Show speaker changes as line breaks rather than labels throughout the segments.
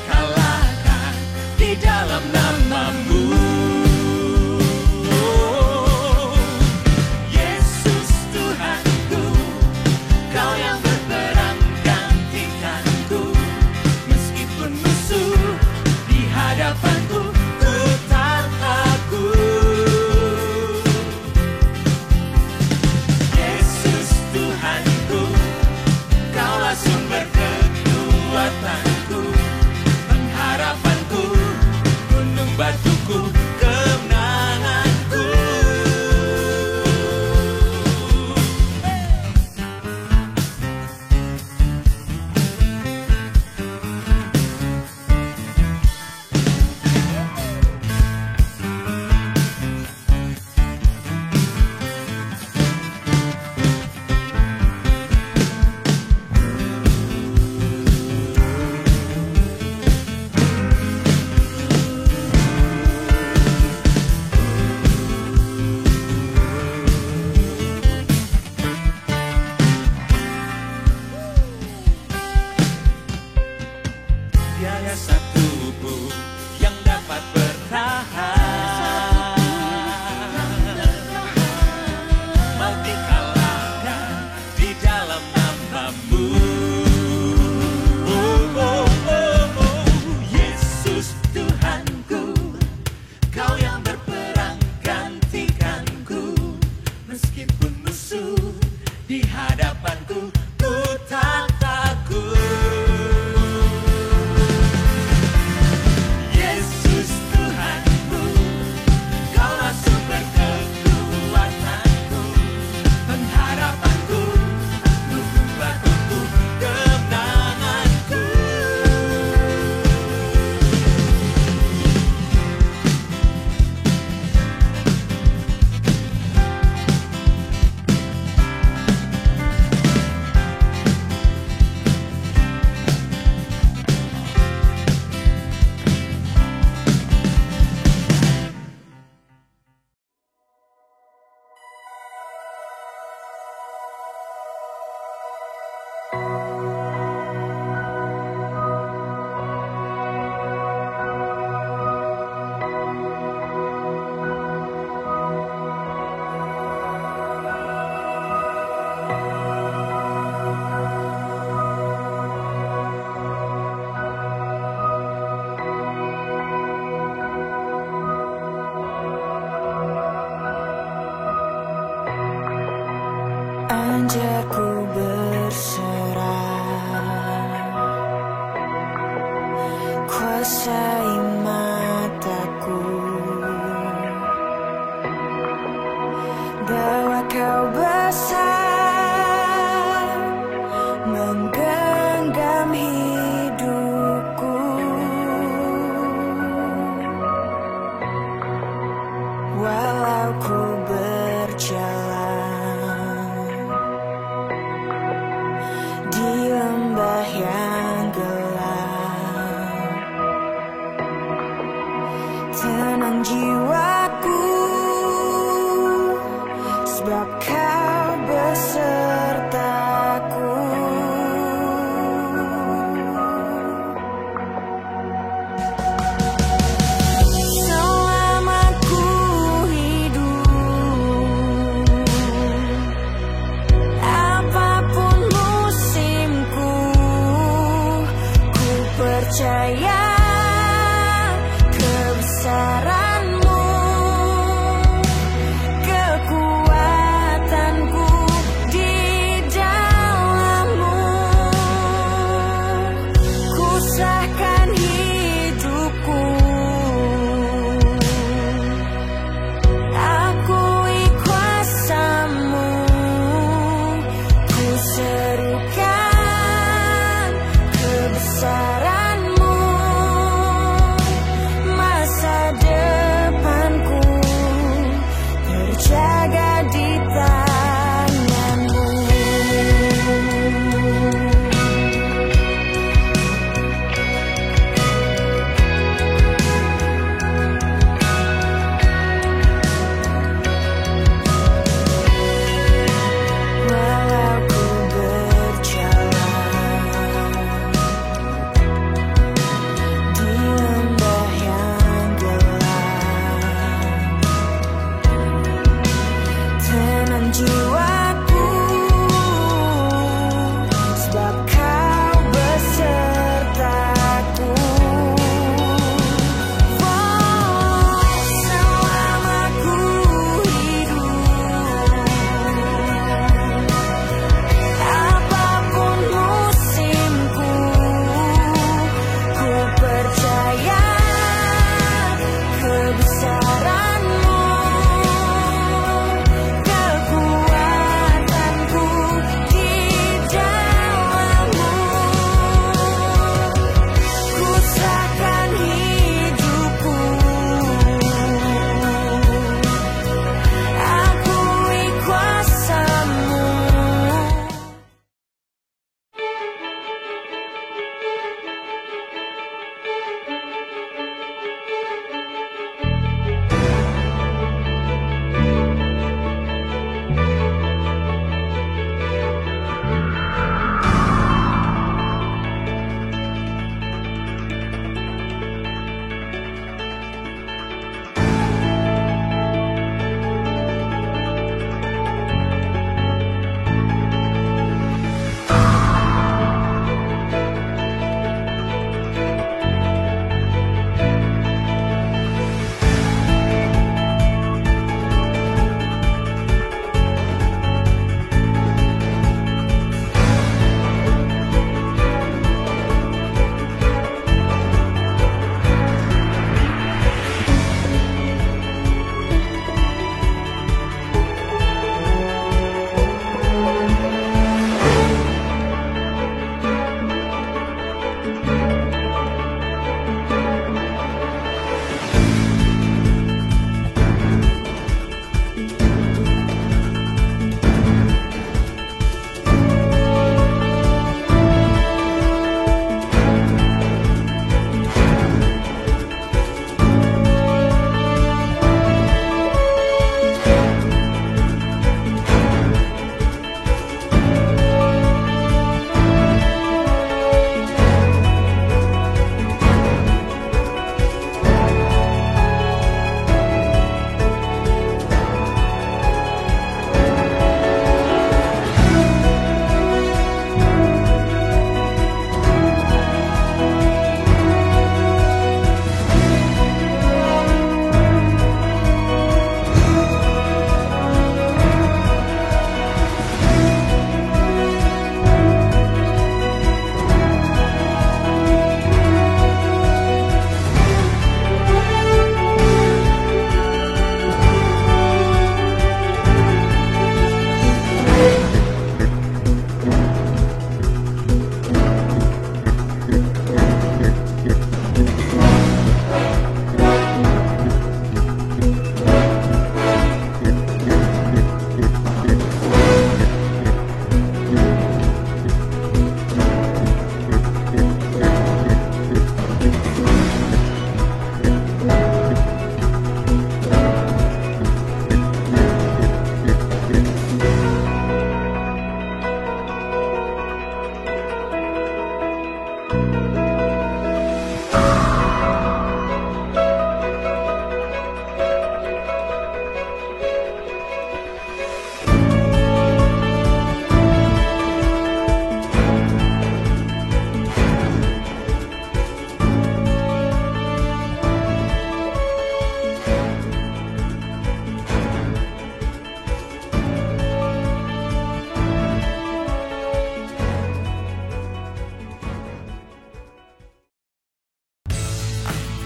dikalahkan di dalam namamu. Yesus Tuhanku, Kau yang berperang gantikanku. Meskipun musuh di hadapanku, ku tak takut. Yesus Tuhanku, Kaulah sumber kekuatanku, pengharapanku, gunung batuku, kemenanganku. Tiada satu pun yang dapat bertahan. Mau dikalahkan di dalam namamu. Yesus Tuhanku, Kau yang berperang gantikanku. Meskipun musuh di hadapanku, ku tak takut. Yesus Tuhanku, Kaulah sumber kekuatanku, pengharapanku, gunung batuku, kemenanganku.
Anjarku berserah, kuasai mataku, bahwa Kau besar menggenggam hidupku. Walau ku berjalan di lembah yang gelap, tenang jiwaku, sebab Kau besertaku. Selama ku hidup, apapun musimku, ku percaya kebesaran-Mu.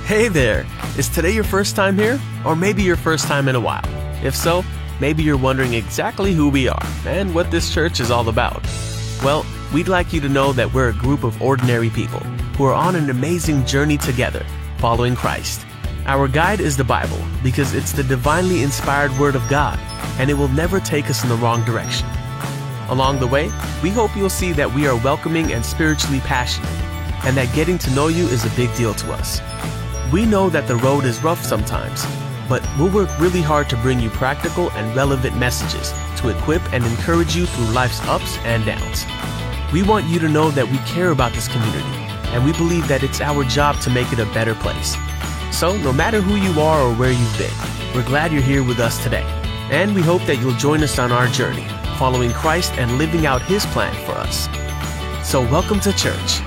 Hey there! Is today your first time here? Or maybe your first time in a while? If so, maybe you're wondering exactly who we are and what this church is all about. Well, we'd like you to know that we're a group of ordinary people who are on an amazing journey together, following Christ. Our guide is the Bible because it's the divinely inspired Word of God, and it will never take us in the wrong direction. Along the way, we hope you'll see that we are welcoming and spiritually passionate, and that getting to know you is a big deal to us. We know that the road is rough sometimes, but we'll work really hard to bring you practical and relevant messages to equip and encourage you through life's ups and downs. We want you to know that we care about this community, and we believe that it's our job to make it a better place. So, no matter who you are or where you've been, we're glad you're here with us today, and we hope that you'll join us on our journey, following Christ and living out His plan for us. So, welcome to church.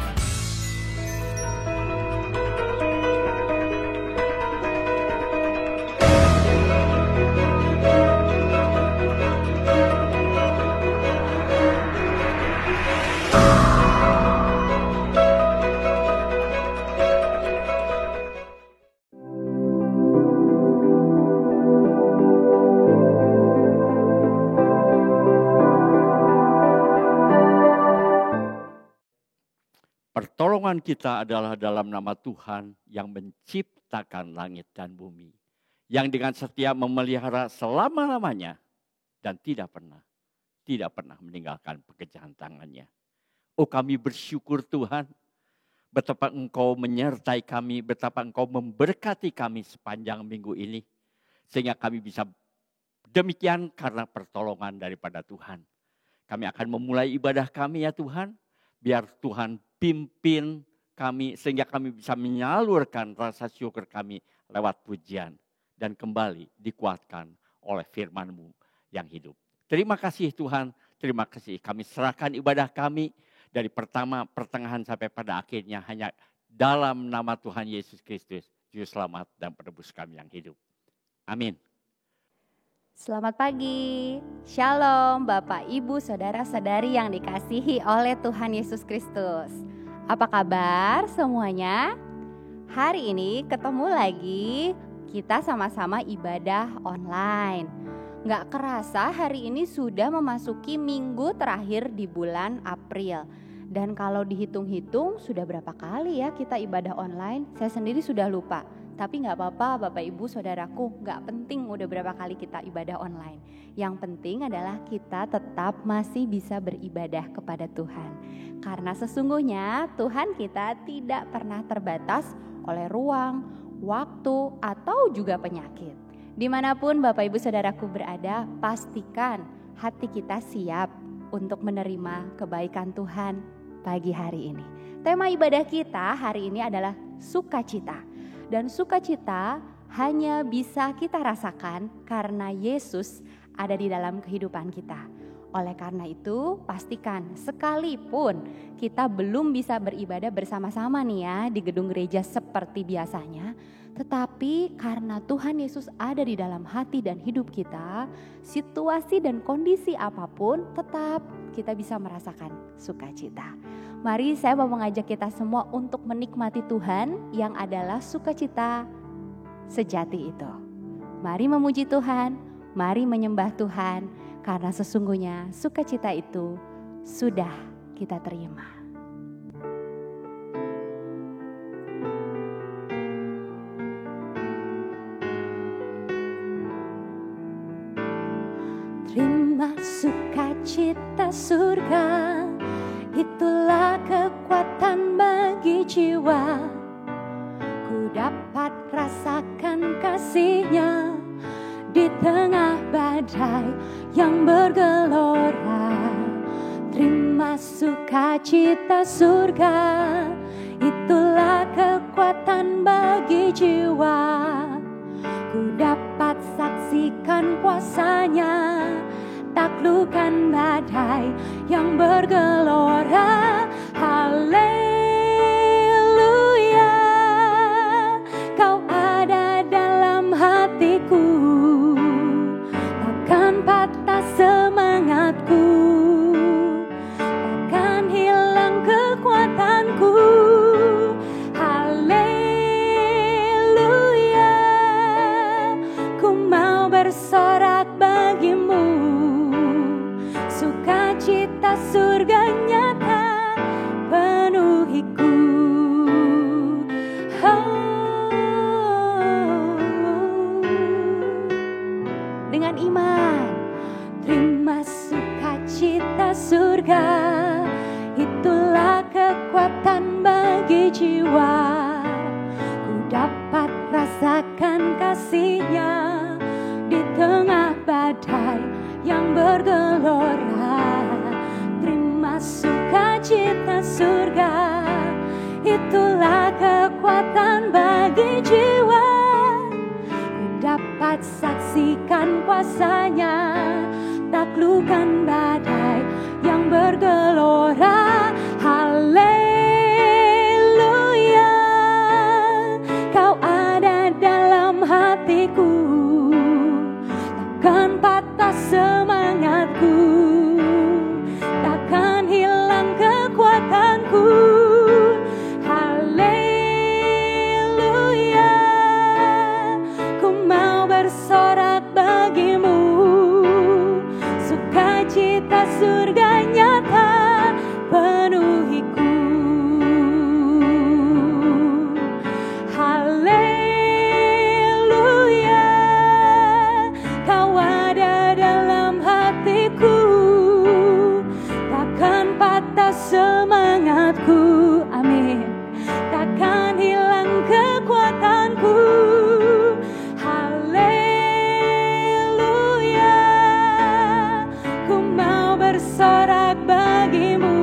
Pertolongan kita adalah dalam nama Tuhan yang menciptakan langit dan bumi. Yang dengan setia memelihara selama-lamanya dan tidak pernah meninggalkan pekerjaan tangannya. Oh, kami bersyukur Tuhan, betapa Engkau menyertai kami, betapa Engkau memberkati kami sepanjang minggu ini. Sehingga kami bisa demikian karena pertolongan daripada Tuhan. Kami akan memulai ibadah kami ya Tuhan, biar Tuhan pimpin kami sehingga kami bisa menyalurkan rasa syukur kami lewat pujian dan kembali dikuatkan oleh firman-Mu yang hidup. Terima kasih Tuhan, terima kasih. Kami serahkan ibadah kami dari pertama pertengahan sampai pada akhirnya hanya dalam nama Tuhan Yesus Kristus, Juru Selamat dan Penebus kami yang hidup. Amin.
Selamat pagi, Shalom Bapak Ibu Saudara-saudari yang dikasihi oleh Tuhan Yesus Kristus. Apa kabar semuanya? Hari ini ketemu lagi kita sama-sama ibadah online. Gak kerasa hari ini sudah memasuki minggu terakhir di bulan April. Dan kalau dihitung-hitung sudah berapa kali ya kita ibadah online? Saya sendiri sudah lupa. Tapi gak apa-apa Bapak Ibu Saudaraku, gak penting udah berapa kali kita ibadah online. Yang penting adalah kita tetap masih bisa beribadah kepada Tuhan. Karena sesungguhnya Tuhan kita tidak pernah terbatas oleh ruang, waktu, atau juga penyakit. Dimanapun Bapak Ibu Saudaraku berada, pastikan hati kita siap untuk menerima kebaikan Tuhan pagi hari ini. Tema ibadah kita hari ini adalah sukacita. Dan sukacita hanya bisa kita rasakan karena Yesus ada di dalam kehidupan kita. Oleh karena itu, pastikan sekalipun kita belum bisa beribadah bersama-sama nih ya di gedung gereja seperti biasanya, tetapi karena Tuhan Yesus ada di dalam hati dan hidup kita, situasi dan kondisi apapun tetap kita bisa merasakan sukacita. Mari saya mau mengajak kita semua untuk menikmati Tuhan yang adalah sukacita sejati itu. Mari memuji Tuhan, mari menyembah Tuhan, karena sesungguhnya sukacita itu sudah kita terima. Terima sukacita surga, itulah kekuatan bagi jiwa. Ku dapat rasakan kasih-Nya di tengah badai yang bergelora. Terima sukacita surga, itulah kekuatan bagi jiwa. Ku dapat saksikan kuasa-Nya, taklukkan badai yang bergelora. Haleluya, Kau ada dalam hatiku, takkan patah semangatku, takkan hilang kekuatanku. Haleluya,
bagi jiwa. Ku dapat saksikan kuasa-Nya, taklukkan badai yang bergelora. Haleluya, Kau ada dalam hatiku, takkan patah semangatku, takkan hilang kekuatanku. Haleluya, ku mau bersorak bagimu, sukacita surga nyata penuhiku. Haleluya, Kau ada dalam hatiku, takkan patah semangatku. Amin. Takkan hilang kekuatanku. Haleluya, ku mau bersorak bagimu,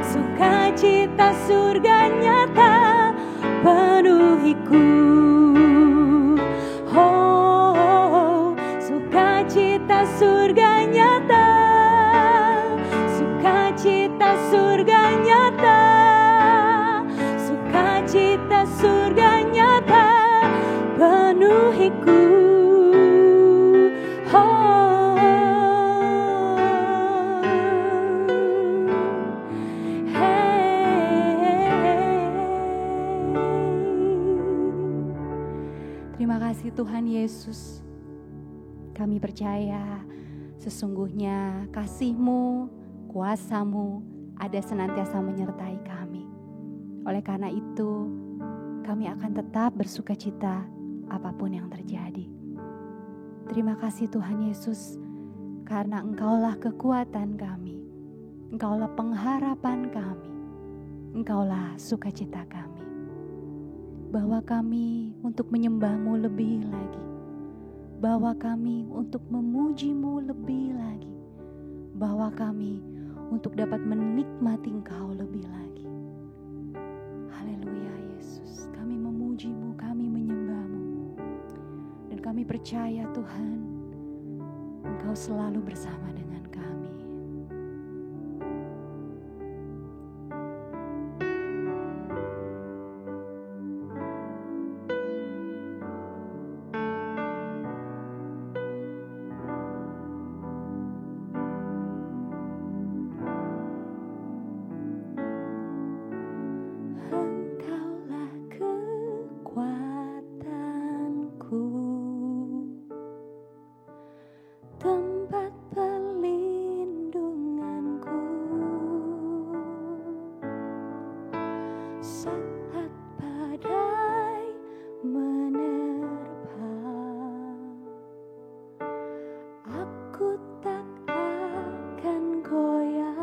sukacita surga nyata penuhiku. Oh, sukacita surga nyata, sukacita surga nyata, sukacita surga nyata penuhiku. Oh, terima kasih Tuhan Yesus. Kami percaya sesungguhnya kasih-Mu, kuasa-Mu ada senantiasa menyertai kami. Oleh karena itu, kami akan tetap bersukacita apapun yang terjadi. Terima kasih Tuhan Yesus, karena Engkaulah kekuatan kami, Engkaulah pengharapan kami, Engkaulah sukacita kami. Bawa kami untuk menyembah-Mu lebih lagi, bawa kami untuk memuji-Mu lebih lagi, bawa kami untuk dapat menikmati Engkau lebih lagi. Haleluya Yesus, kami memuji-Mu, kami menyembah-Mu, dan kami percaya Tuhan, Engkau selalu bersama dengan kami. Engkaulah kekuatanku, tempat perlindunganku, saat badai menerpa, aku tak akan goyah,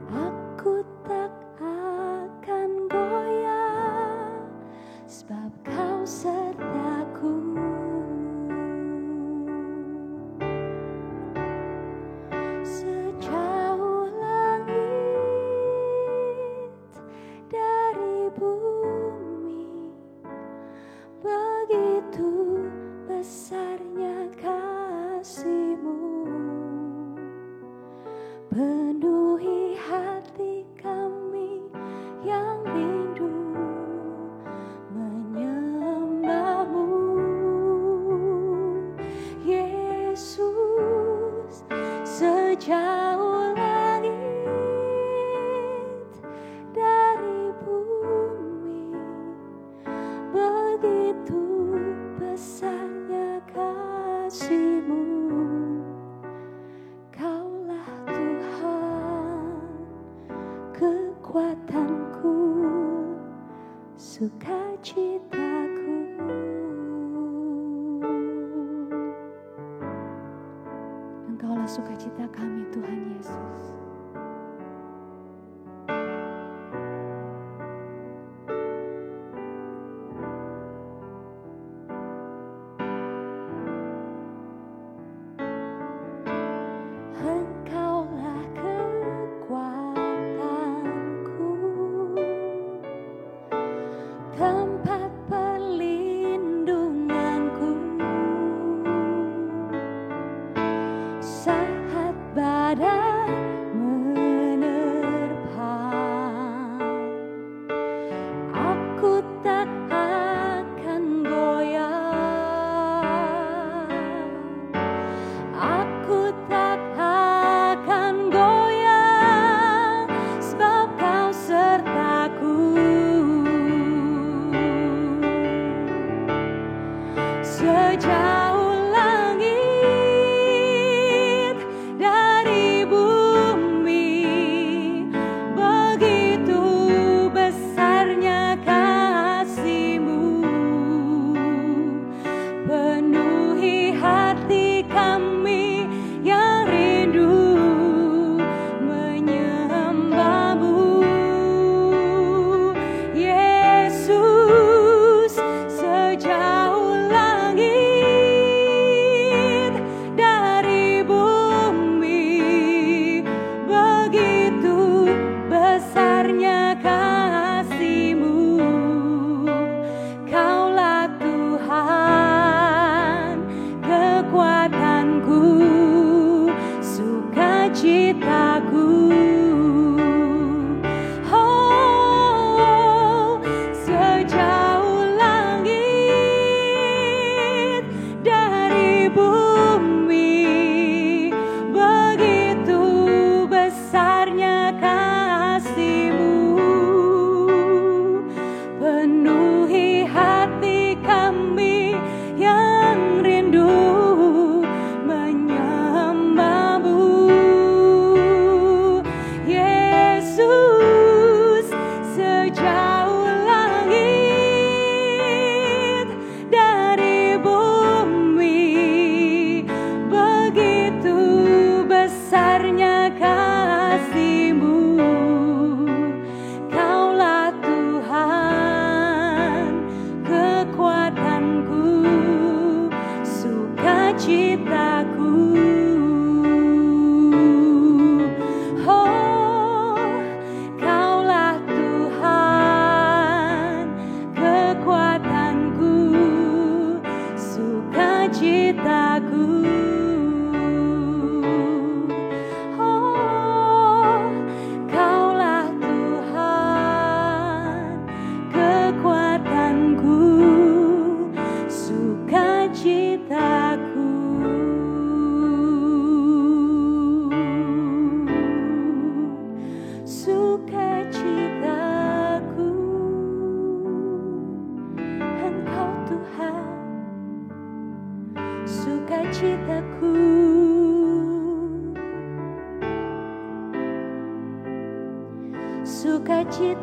aku tak akan goyah, sebab Kau sertaku. Sejauh langit dari bumi, begitu besarnya kasih-Mu, penuhi hati kami yang rindu menyembah-Mu. Yesus, sejauh langit dari bumi, begitu besarnya kasih-Mu. Kaulah Tuhan, kekuatanku, sukacitaku. Engkaulah sukacita kami Tuhan Yesus. Engkaulah kekuatanku,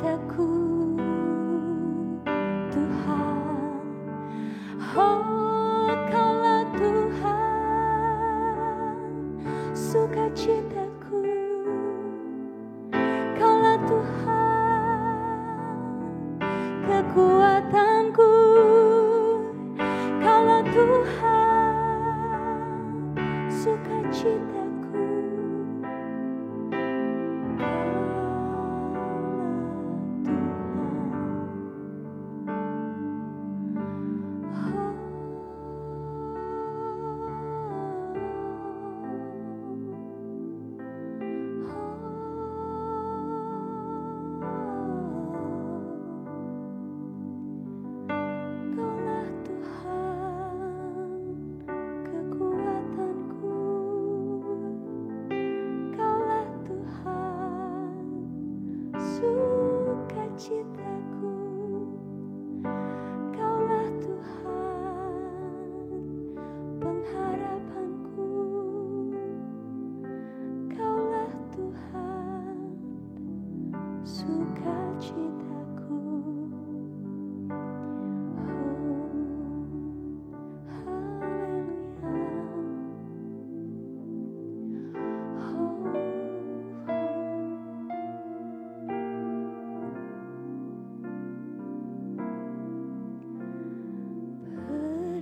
sukacitaku Tuhan. Oh, Kaulah Tuhan, sukacitaku. Kaulah Tuhan, kekuatanku. Kaulah Tuhan, sukacitaku. Kaulah Tuhan, kekuatanku. Kaulah Tuhan, sukacitaku. Kaulah Tuhan, pengharapanku. Kaulah Tuhan, sukacitaku.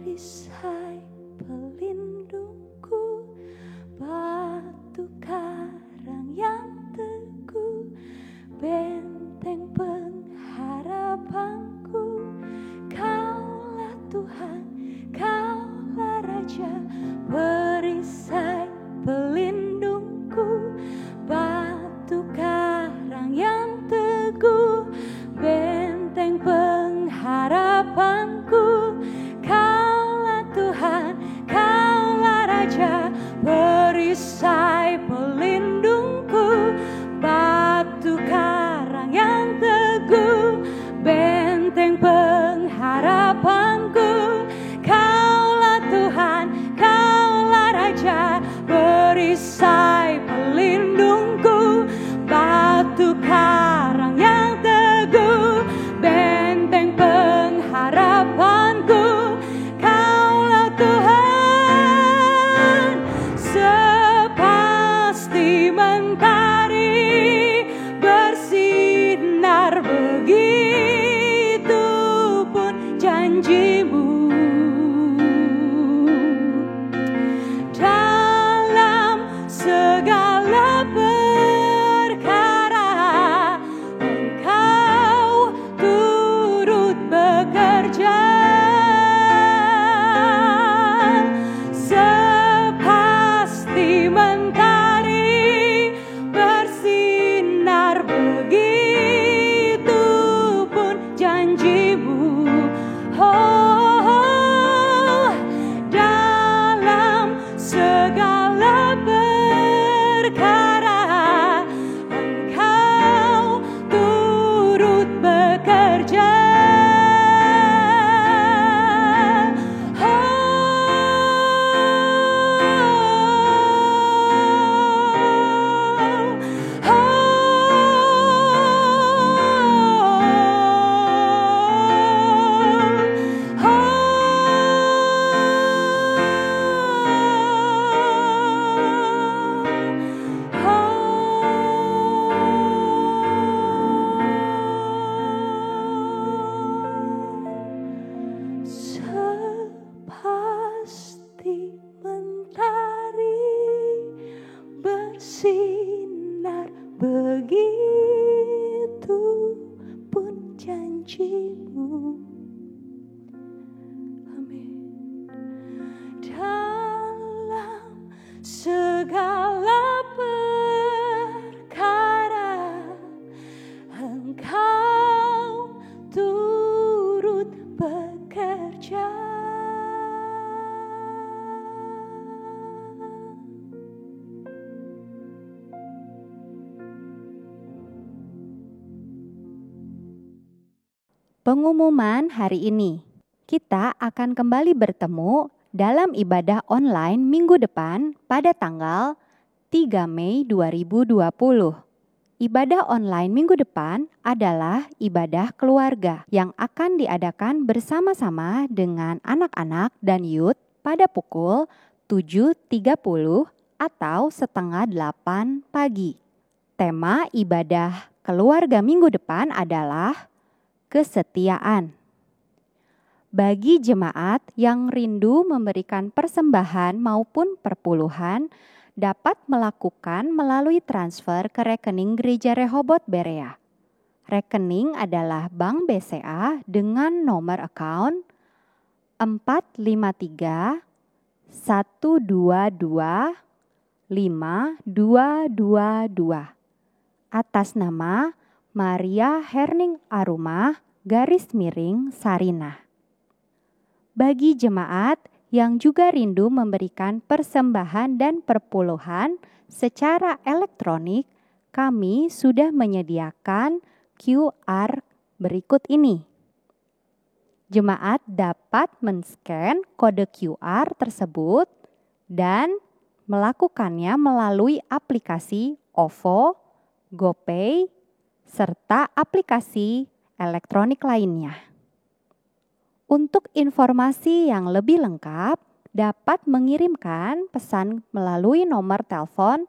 Perisai pelindungku, batu karang yang teguh, benteng pengharapanku. Kaulah Tuhan, Kaulah Raja, perisai pelindungku, batu karang yang teguh, benteng pengharapanku. Kaulah Tuhan, Kaulah Raja, perisai pelindungku, batu karang yang teguh, benteng pengharapanku. Kaulah Tuhan, Kaulah Raja, perisai pelindungku, batu karang yang teguh, benteng pengharapanku. Kaulah Tuhan, sepasti mentari bersinar, begitu pun janjimu. Dalam segala perkara Engkau turut bekerja, sepasti mentari bersinar, begitu pun janjimu. Oh, dalam segala perkara Engkau turut bekerja. Sepasti mentari bersinar, begitu pun janjimu. Amin. Dalam segala perkara Engkau turut bekerja.
Pengumuman hari ini. Kita akan kembali bertemu dalam ibadah online minggu depan pada tanggal 3 Mei 2020. Ibadah online minggu depan adalah ibadah keluarga yang akan diadakan bersama-sama dengan anak-anak dan youth pada pukul 7.30 atau setengah 8 pagi. Tema ibadah keluarga minggu depan adalah kesetiaan. Bagi jemaat yang rindu memberikan persembahan maupun perpuluhan, dapat melakukan melalui transfer ke rekening Gereja Rehobot Berea. Rekening adalah Bank BCA dengan nomor account 453 122 5222 atas nama Maria Herning Arumah _Sarina. Bagi jemaat yang juga rindu memberikan persembahan dan perpuluhan secara elektronik, kami sudah menyediakan QR berikut ini. Jemaat dapat men-scan kode QR tersebut dan melakukannya melalui aplikasi OVO, GoPay, serta aplikasi elektronik lainnya. Untuk informasi yang lebih lengkap, dapat mengirimkan pesan melalui nomor telepon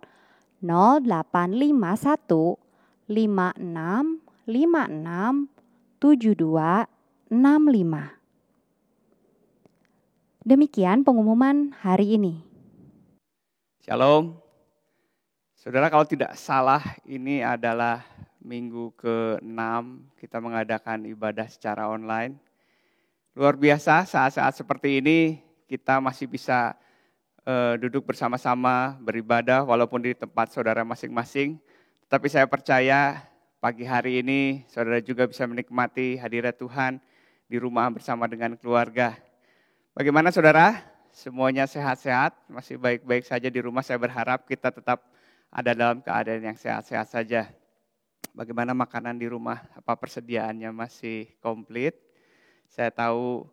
0851 56 56 72 65. Demikian pengumuman hari ini.
Shalom. Saudara, kalau tidak salah ini adalah minggu ke-6 kita mengadakan ibadah secara online. Luar biasa, saat-saat seperti ini kita masih bisa duduk bersama-sama beribadah walaupun di tempat saudara masing-masing. Tetapi saya percaya pagi hari ini saudara juga bisa menikmati hadirat Tuhan di rumah bersama dengan keluarga. Bagaimana saudara? Semuanya sehat-sehat, masih baik-baik saja di rumah. Saya berharap kita tetap ada dalam keadaan yang sehat-sehat saja. Bagaimana makanan di rumah? Apa persediaannya masih komplit? Saya tahu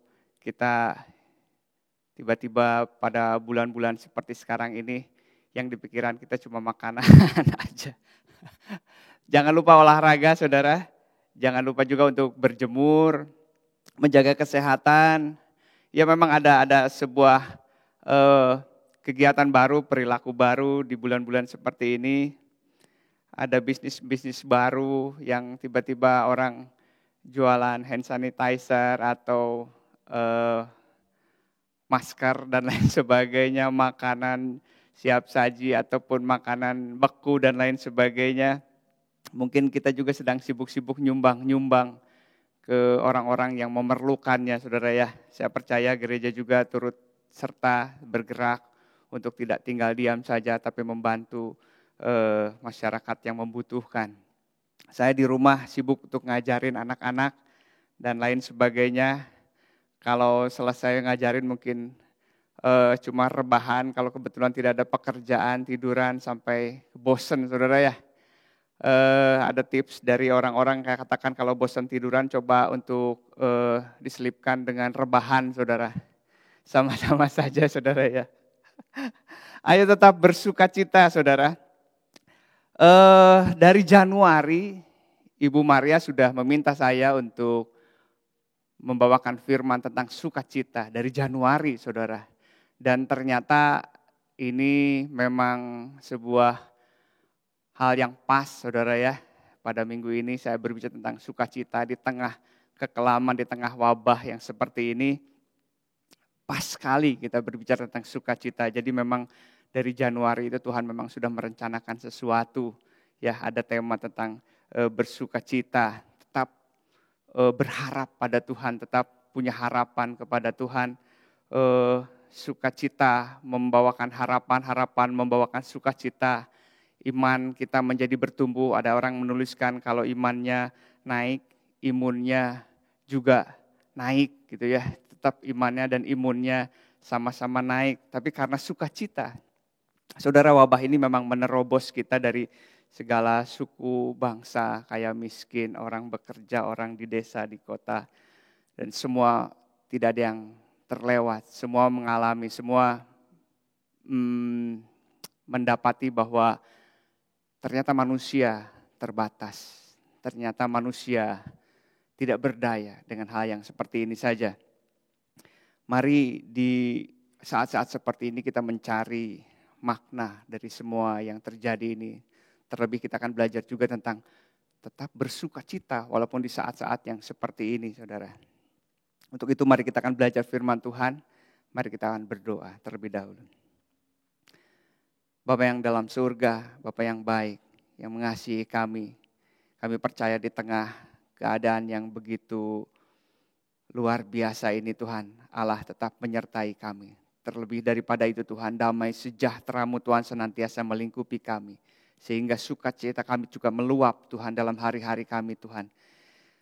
kita tiba-tiba pada bulan-bulan seperti sekarang ini yang di pikiran kita cuma makanan aja. Jangan lupa olahraga saudara, jangan lupa juga untuk berjemur, menjaga kesehatan. Ya memang ada sebuah kegiatan baru, perilaku baru di bulan-bulan seperti ini. Ada bisnis-bisnis baru yang tiba-tiba orang jualan hand sanitizer atau masker dan lain sebagainya, makanan siap saji ataupun makanan beku dan lain sebagainya. Mungkin kita juga sedang sibuk-sibuk nyumbang ke orang-orang yang memerlukannya, saudara ya. Saya percaya gereja juga turut serta bergerak untuk tidak tinggal diam saja, tapi membantu masyarakat yang membutuhkan. Saya di rumah sibuk untuk ngajarin anak-anak dan lain sebagainya. Kalau selesai ngajarin mungkin cuma rebahan, kalau kebetulan tidak ada pekerjaan, tiduran sampai bosen saudara ya. Ada tips dari orang-orang kayak katakan kalau bosan tiduran coba untuk diselipkan dengan rebahan saudara. Sama-sama saja saudara ya. Ayo tetap bersuka cita saudara. Dari Januari Ibu Maria sudah meminta saya untuk membawakan firman tentang sukacita dari Januari saudara. Dan ternyata ini memang sebuah hal yang pas saudara ya. Pada minggu ini saya berbicara tentang sukacita di tengah kekelaman, di tengah wabah yang seperti ini. Pas sekali kita berbicara tentang sukacita. Jadi memang dari Januari itu Tuhan memang sudah merencanakan sesuatu. Ya ada tema tentang bersukacita, tetap berharap pada Tuhan, tetap punya harapan kepada Tuhan. Sukacita membawakan harapan membawakan sukacita. Iman kita menjadi bertumbuh. Ada orang menuliskan kalau imannya naik, imunnya juga naik gitu ya. Tetap imannya dan imunnya sama-sama naik. Tapi karena sukacita, saudara, wabah ini memang menerobos kita dari segala suku, bangsa, kaya miskin, orang bekerja, orang di desa, di kota. Dan semua tidak ada yang terlewat, semua mengalami, semua mendapati bahwa ternyata manusia terbatas. Ternyata manusia tidak berdaya dengan hal yang seperti ini saja. Mari di saat-saat seperti ini kita mencari makna dari semua yang terjadi ini. Terlebih kita akan belajar juga tentang tetap bersuka cita walaupun di saat-saat yang seperti ini, saudara. Untuk itu mari kita akan belajar firman Tuhan. Mari kita akan berdoa terlebih dahulu. Bapa yang dalam surga, Bapa yang baik, yang mengasihi kami. Kami percaya di tengah keadaan yang begitu luar biasa ini Tuhan, Allah tetap menyertai kami. Terlebih daripada itu Tuhan, damai sejahtera-Mu Tuhan senantiasa melingkupi kami. Sehingga sukacita kami juga meluap Tuhan dalam hari-hari kami Tuhan.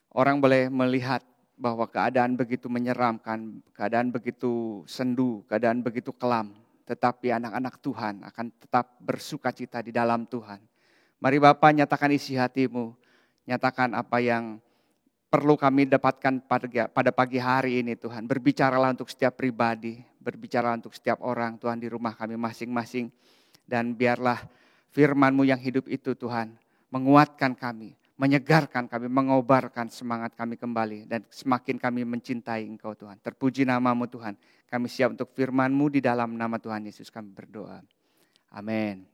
Orang boleh melihat bahwa keadaan begitu menyeramkan, keadaan begitu sendu, keadaan begitu kelam. Tetapi anak-anak Tuhan akan tetap bersukacita di dalam Tuhan. Mari Bapa nyatakan isi hati-Mu, nyatakan apa yang perlu kami dapatkan pada pagi hari ini Tuhan. Berbicaralah untuk setiap pribadi, berbicaralah untuk setiap orang Tuhan di rumah kami masing-masing. Dan biarlah firman-Mu yang hidup itu Tuhan menguatkan kami, menyegarkan kami, mengobarkan semangat kami kembali. Dan semakin kami mencintai Engkau Tuhan. Terpuji nama-Mu Tuhan. Kami siap untuk firman-Mu di dalam nama Tuhan Yesus kami berdoa. Amin.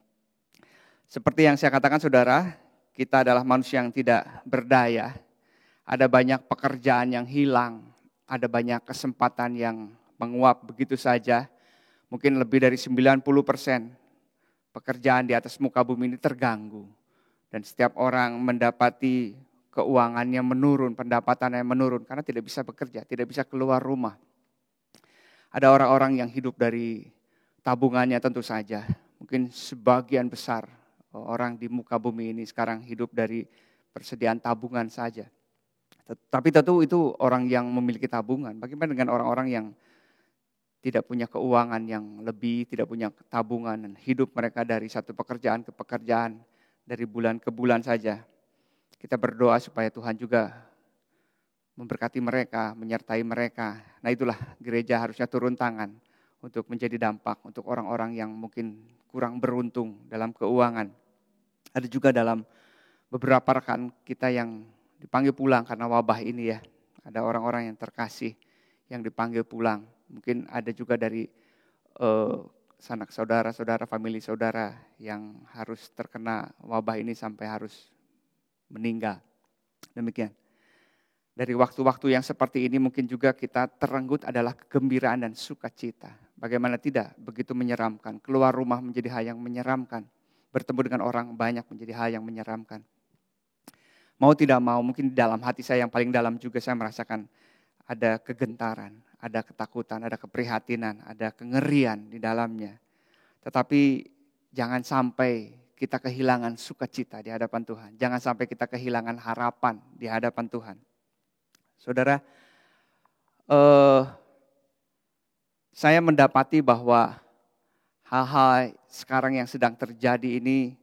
Seperti yang saya katakan saudara, kita adalah manusia yang tidak berdaya. Ada banyak pekerjaan yang hilang. Ada banyak kesempatan yang menguap begitu saja. Mungkin lebih dari 90% pekerjaan di atas muka bumi ini terganggu. Dan setiap orang mendapati keuangannya menurun, pendapatannya menurun. Karena tidak bisa bekerja, tidak bisa keluar rumah. Ada orang-orang yang hidup dari tabungannya tentu saja. Mungkin sebagian besar orang di muka bumi ini sekarang hidup dari persediaan tabungan saja. Tapi tentu itu orang yang memiliki tabungan. Bagaimana dengan orang-orang yang tidak punya keuangan yang lebih, tidak punya tabungan, dan hidup mereka dari satu pekerjaan ke pekerjaan, dari bulan ke bulan saja. Kita berdoa supaya Tuhan juga memberkati mereka, menyertai mereka. Nah itulah gereja harusnya turun tangan untuk menjadi dampak untuk orang-orang yang mungkin kurang beruntung dalam keuangan. Ada juga dalam beberapa rekan kita yang dipanggil pulang karena wabah ini ya. Ada orang-orang yang terkasih yang dipanggil pulang. Mungkin ada juga dari sanak saudara-saudara, famili saudara yang harus terkena wabah ini sampai harus meninggal. Demikian. Dari waktu-waktu yang seperti ini mungkin juga kita terenggut adalah kegembiraan dan sukacita. Bagaimana tidak, begitu menyeramkan. Keluar rumah menjadi hal yang menyeramkan. Bertemu dengan orang banyak menjadi hal yang menyeramkan. Mau tidak mau, mungkin di dalam hati saya yang paling dalam juga saya merasakan ada kegentaran, ada ketakutan, ada keprihatinan, ada kengerian di dalamnya. Tetapi jangan sampai kita kehilangan sukacita di hadapan Tuhan. Jangan sampai kita kehilangan harapan di hadapan Tuhan. Saudara, saya mendapati bahwa hal-hal sekarang yang sedang terjadi ini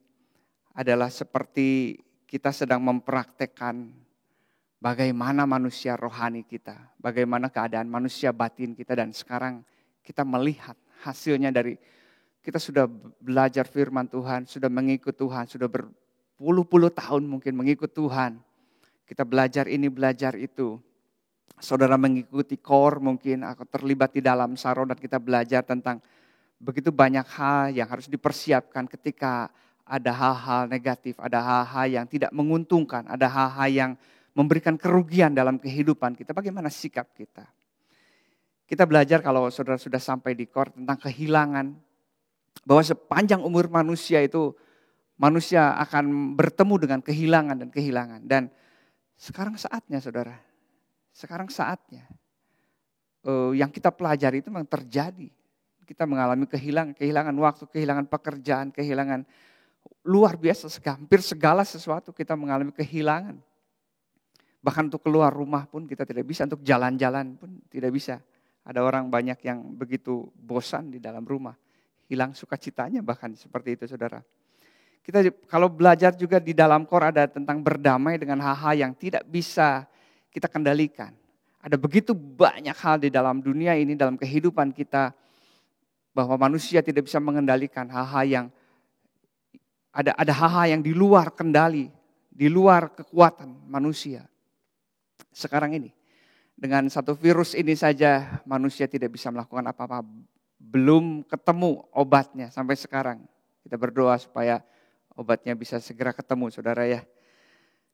adalah seperti kita sedang mempraktekkan bagaimana manusia rohani kita, bagaimana keadaan manusia batin kita, dan sekarang kita melihat hasilnya dari kita sudah belajar firman Tuhan, sudah mengikut Tuhan, sudah berpuluh-puluh tahun mungkin mengikut Tuhan. Kita belajar ini, belajar itu. Saudara mengikuti core mungkin, atau terlibat di dalam saron dan kita belajar tentang begitu banyak hal yang harus dipersiapkan ketika ada hal-hal negatif, ada hal-hal yang tidak menguntungkan, ada hal-hal yang memberikan kerugian dalam kehidupan kita. Bagaimana sikap kita? Kita belajar kalau saudara sudah sampai di core tentang kehilangan, bahwa sepanjang umur manusia itu manusia akan bertemu dengan kehilangan dan kehilangan. Dan sekarang saatnya saudara, sekarang saatnya yang kita pelajari itu memang terjadi. Kita mengalami kehilangan waktu, kehilangan pekerjaan, kehilangan luar biasa, hampir segala sesuatu kita mengalami kehilangan. Bahkan untuk keluar rumah pun kita tidak bisa, untuk jalan-jalan pun tidak bisa. Ada orang banyak yang begitu bosan di dalam rumah, hilang sukacitanya bahkan seperti itu saudara. Kita kalau belajar juga di dalam Qur'an ada tentang berdamai dengan hal-hal yang tidak bisa kita kendalikan. Ada begitu banyak hal di dalam dunia ini, dalam kehidupan kita, bahwa manusia tidak bisa mengendalikan hal-hal yang ada hal-hal yang di luar kendali di luar kekuatan manusia. Sekarang ini, dengan satu virus ini saja manusia tidak bisa melakukan apa-apa. Belum ketemu obatnya sampai sekarang. Kita berdoa supaya obatnya bisa segera ketemu, saudara ya.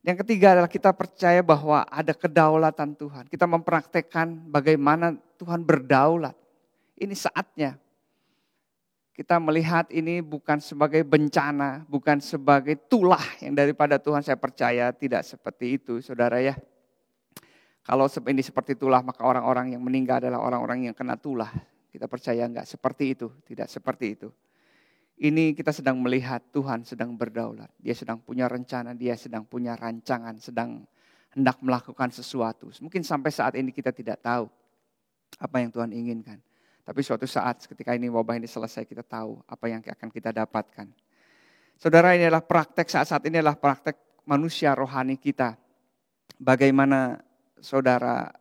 Yang ketiga adalah kita percaya bahwa ada kedaulatan Tuhan. Kita mempraktekkan bagaimana Tuhan berdaulat. Ini saatnya. Kita melihat ini bukan sebagai bencana, bukan sebagai tulah yang daripada Tuhan. Saya percaya tidak seperti itu, saudara ya. Kalau ini seperti tulah, maka orang-orang yang meninggal adalah orang-orang yang kena tulah. Kita percaya enggak seperti itu, tidak seperti itu. Ini kita sedang melihat Tuhan sedang berdaulat. Dia sedang punya rencana, dia sedang punya rancangan, sedang hendak melakukan sesuatu. Mungkin sampai saat ini kita tidak tahu apa yang Tuhan inginkan. Tapi suatu saat ketika ini wabah ini selesai, kita tahu apa yang akan kita dapatkan. Saudara, ini adalah praktek saat ini adalah praktek manusia rohani kita. Bagaimana saudara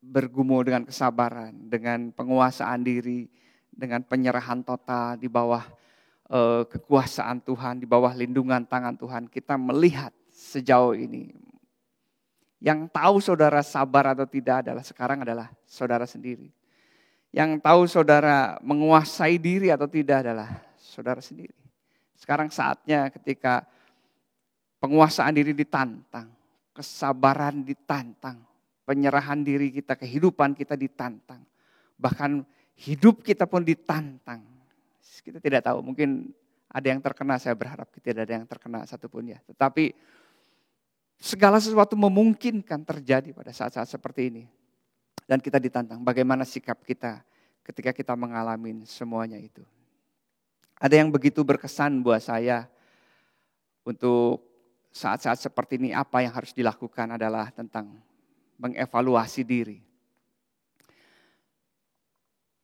bergumul dengan kesabaran, dengan penguasaan diri, dengan penyerahan total di bawah kekuasaan Tuhan, di bawah lindungan tangan Tuhan. Kita melihat sejauh ini. Yang tahu saudara sabar atau tidak sekarang adalah saudara sendiri. Yang tahu saudara menguasai diri atau tidak adalah saudara sendiri. Sekarang saatnya ketika penguasaan diri ditantang, kesabaran ditantang, penyerahan diri kita, kehidupan kita ditantang. Bahkan hidup kita pun ditantang. Kita tidak tahu, mungkin ada yang terkena, saya berharap tidak ada yang terkena satupun ya. Tetapi segala sesuatu memungkinkan terjadi pada saat-saat seperti ini. Dan kita ditantang bagaimana sikap kita ketika kita mengalami semuanya itu. Ada yang begitu berkesan buat saya untuk saat-saat seperti ini, apa yang harus dilakukan adalah tentang mengevaluasi diri.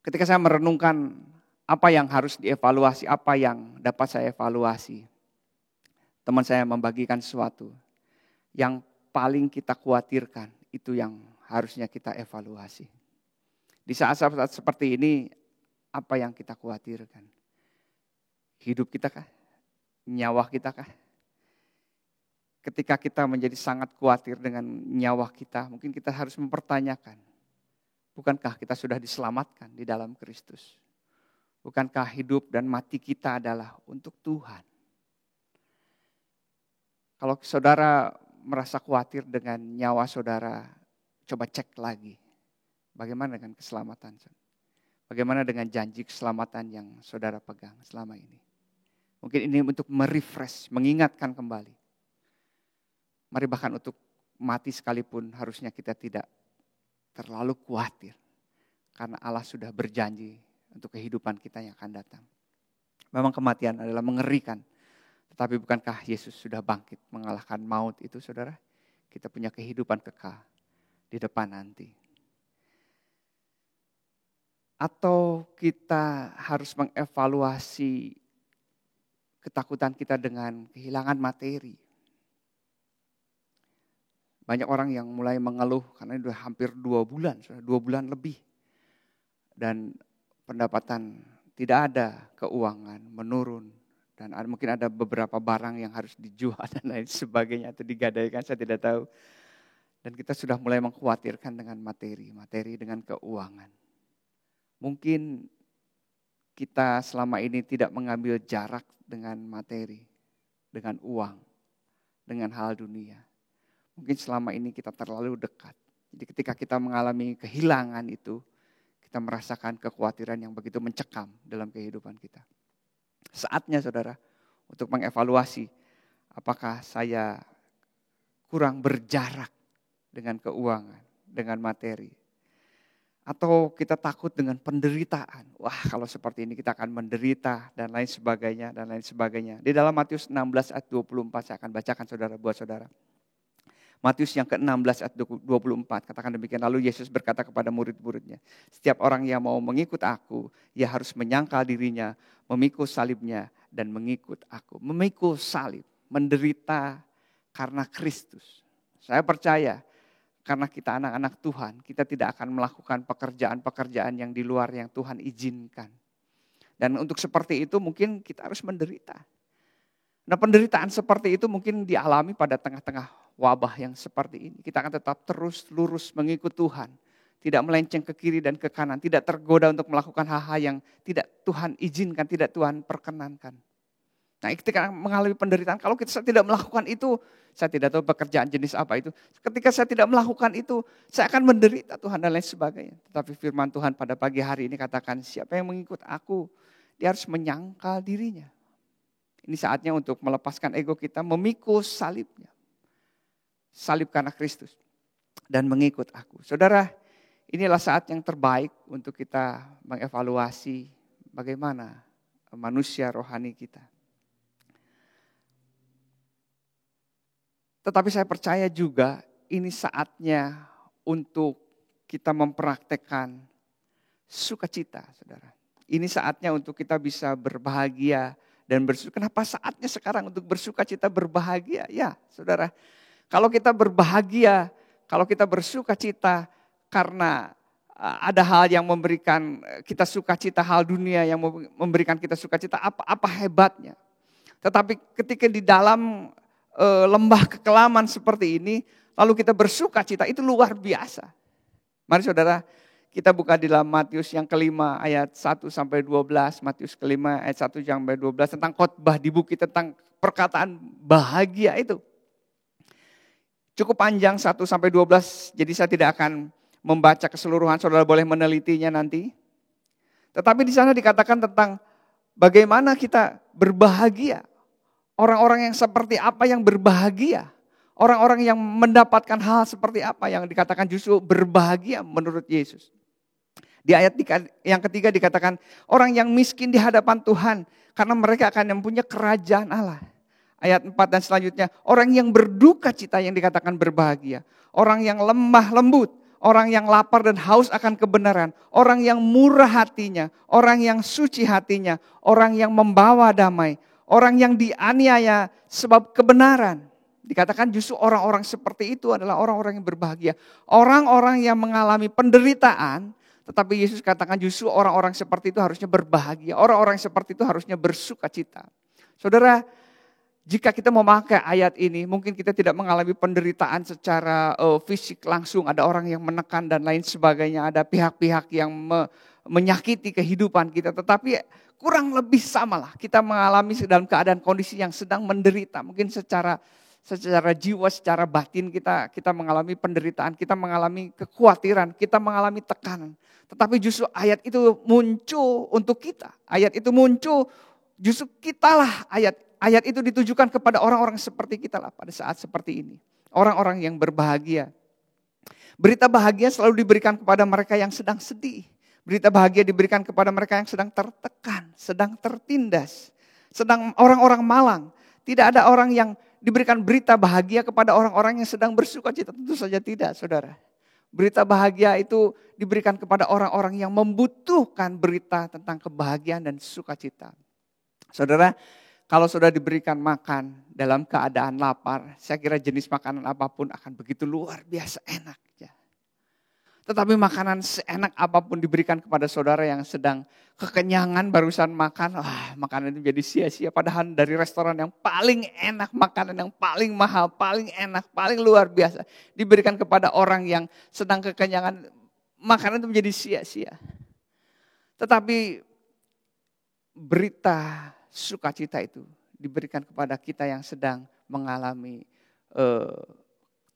Ketika saya merenungkan apa yang harus dievaluasi, apa yang dapat saya evaluasi. Teman saya membagikan sesuatu yang paling kita khawatirkan, itu yang harusnya kita evaluasi. Di saat-saat seperti ini, apa yang kita khawatirkan? Hidup kita kah? Nyawa kita kah? Ketika kita menjadi sangat khawatir dengan nyawa kita, mungkin kita harus mempertanyakan, bukankah kita sudah diselamatkan di dalam Kristus? Bukankah hidup dan mati kita adalah untuk Tuhan? Kalau saudara merasa khawatir dengan nyawa saudara, coba cek lagi. Bagaimana dengan keselamatan? Bagaimana dengan janji keselamatan yang saudara pegang selama ini? Mungkin ini untuk merefresh, mengingatkan kembali. Mari bahkan untuk mati sekalipun harusnya kita tidak terlalu khawatir. Karena Allah sudah berjanji untuk kehidupan kita yang akan datang. Memang kematian adalah mengerikan. Tetapi bukankah Yesus sudah bangkit mengalahkan maut itu, saudara? Kita punya kehidupan kekal di depan nanti. Atau kita harus mengevaluasi ketakutan kita dengan kehilangan materi. Banyak orang yang mulai mengeluh karena sudah hampir 2 bulan, sudah 2 bulan lebih. Dan pendapatan tidak ada, keuangan menurun. Dan mungkin ada beberapa barang yang harus dijual dan lain sebagainya atau digadaikan, saya tidak tahu. Dan kita sudah mulai mengkhawatirkan dengan materi dengan keuangan. Mungkin kita selama ini tidak mengambil jarak dengan materi, dengan uang, dengan hal dunia. Mungkin selama ini kita terlalu dekat. Jadi ketika kita mengalami kehilangan itu, kita merasakan kekhawatiran yang begitu mencekam dalam kehidupan kita. Saatnya saudara untuk mengevaluasi apakah saya kurang berjarak dengan keuangan, dengan materi. Atau kita takut dengan penderitaan. Wah, kalau seperti ini kita akan menderita dan lain sebagainya dan lain sebagainya. Di dalam Matius 16 ayat 24 saya akan bacakan saudara buat saudara. Matius yang ke-16 ayat 24 katakan demikian. Lalu Yesus berkata kepada murid-muridnya, setiap orang yang mau mengikut aku, ia harus menyangkal dirinya, memikul salibnya dan mengikut aku. Memikul salib, menderita karena Kristus. Saya percaya karena kita anak-anak Tuhan, kita tidak akan melakukan pekerjaan-pekerjaan yang di luar yang Tuhan izinkan. Dan untuk seperti itu mungkin kita harus menderita. Nah, penderitaan seperti itu mungkin dialami pada tengah-tengah wabah yang seperti ini. Kita akan tetap terus lurus mengikut Tuhan. Tidak melenceng ke kiri dan ke kanan. Tidak tergoda untuk melakukan hal-hal yang tidak Tuhan izinkan, tidak Tuhan perkenankan. Nah, ketika mengalami penderitaan, kalau saya tidak melakukan itu, saya tidak tahu pekerjaan jenis apa itu. Ketika saya tidak melakukan itu, saya akan menderita Tuhan dan lain sebagainya. Tetapi firman Tuhan pada pagi hari ini katakan, siapa yang mengikut aku, dia harus menyangkal dirinya. Ini saatnya untuk melepaskan ego kita, memikul salibnya. Salib karena Kristus. Dan mengikut aku. Saudara, inilah saat yang terbaik untuk kita mengevaluasi bagaimana manusia rohani kita. Tetapi saya percaya juga ini saatnya untuk kita mempraktekkan sukacita, saudara. Ini saatnya untuk kita bisa berbahagia dan bersuka. Kenapa saatnya sekarang untuk bersukacita berbahagia? Ya, saudara. Kalau kita berbahagia, kalau kita bersukacita karena ada hal yang memberikan kita sukacita, hal dunia yang memberikan kita sukacita, apa hebatnya? Tetapi ketika di dalam lembah kekelaman seperti ini, lalu kita bersukacita, itu luar biasa. Mari saudara, kita buka di dalam Matius yang kelima ayat 1 sampai 12, Matius kelima ayat 1 sampai 12 tentang khotbah di bukit, tentang perkataan bahagia itu. Cukup panjang 1 sampai 12, jadi saya tidak akan membaca keseluruhan, saudara boleh menelitinya nanti. Tetapi di sana dikatakan tentang bagaimana kita berbahagia. Orang-orang yang seperti apa yang berbahagia. Orang-orang yang mendapatkan hal seperti apa yang dikatakan justru berbahagia menurut Yesus. Di ayat yang ketiga dikatakan orang yang miskin di hadapan Tuhan karena mereka akan mempunyai kerajaan Allah. Ayat 4 dan selanjutnya orang yang berduka cita yang dikatakan berbahagia. Orang yang lemah lembut, orang yang lapar dan haus akan kebenaran. Orang yang murah hatinya, orang yang suci hatinya, orang yang membawa damai. Orang yang dianiaya sebab kebenaran. Dikatakan justru orang-orang seperti itu adalah orang-orang yang berbahagia. Orang-orang yang mengalami penderitaan, tetapi Yesus katakan justru orang-orang seperti itu harusnya berbahagia. Orang-orang seperti itu harusnya bersukacita. Saudara, jika kita memakai ayat ini, mungkin kita tidak mengalami penderitaan secara fisik langsung. Ada orang yang menekan dan lain sebagainya. Ada pihak-pihak yang menyakiti kehidupan kita. Tetapi kurang lebih samalah. Kita mengalami dalam keadaan kondisi yang sedang menderita. Mungkin secara jiwa, secara batin kita mengalami penderitaan. Kita mengalami kekhawatiran. Kita mengalami tekanan. Tetapi justru ayat itu muncul untuk kita. Ayat itu muncul justru kitalah ayat itu ditujukan kepada orang-orang seperti kita lah pada saat seperti ini. Orang-orang yang berbahagia. Berita bahagia selalu diberikan kepada mereka yang sedang sedih. Berita bahagia diberikan kepada mereka yang sedang tertekan, sedang tertindas. Sedang orang-orang malang. Tidak ada orang yang diberikan berita bahagia kepada orang-orang yang sedang bersukacita. Tentu saja tidak, saudara. Berita bahagia itu diberikan kepada orang-orang yang membutuhkan berita tentang kebahagiaan dan sukacita. Saudara, kalau sudah diberikan makan dalam keadaan lapar, saya kira jenis makanan apapun akan begitu luar biasa enak. Ya. Tetapi makanan seenak apapun diberikan kepada saudara yang sedang kekenyangan barusan makan, makanan itu jadi sia-sia. Padahal dari restoran yang paling enak, makanan yang paling mahal, paling enak, paling luar biasa. Diberikan kepada orang yang sedang kekenyangan, makanan itu menjadi sia-sia. Tetapi berita sukacita itu diberikan kepada kita yang sedang mengalami